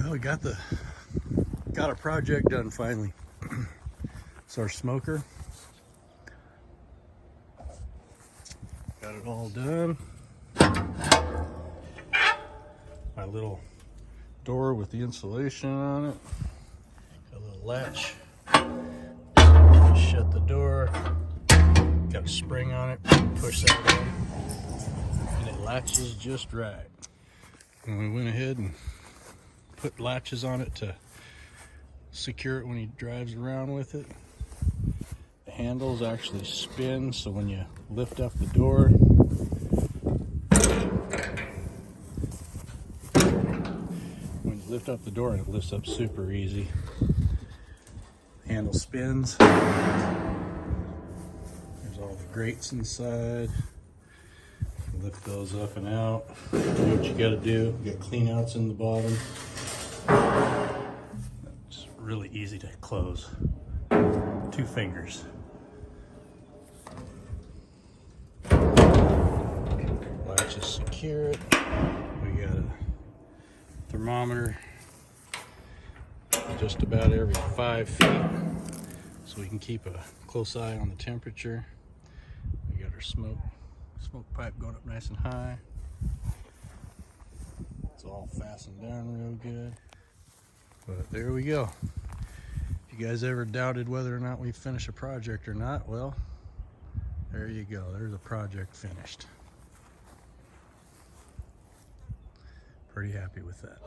Well, we got our project done finally. It's our smoker. Got it all done. My little door with the insulation on it. Got a little latch. Shut the door. Got a spring on it. Push that in. And it latches just right. And we went ahead and put latches on it to secure it when he drives around with it. The handles actually spin, so when you lift up the door, and it lifts up super easy. Handle spins. There's all the grates inside. Lift those up and out. Do what you gotta do. You got clean outs in the bottom. It's really easy to close. 2 fingers. Latch is secure. We got a thermometer just about every 5 feet, so we can keep a close eye on the temperature. We got our smoke pipe going up nice and high. It's all fastened down real good. But there we go. If you guys ever doubted whether or not we finish a project or not, well, there you go. There's a project finished. Pretty happy with that.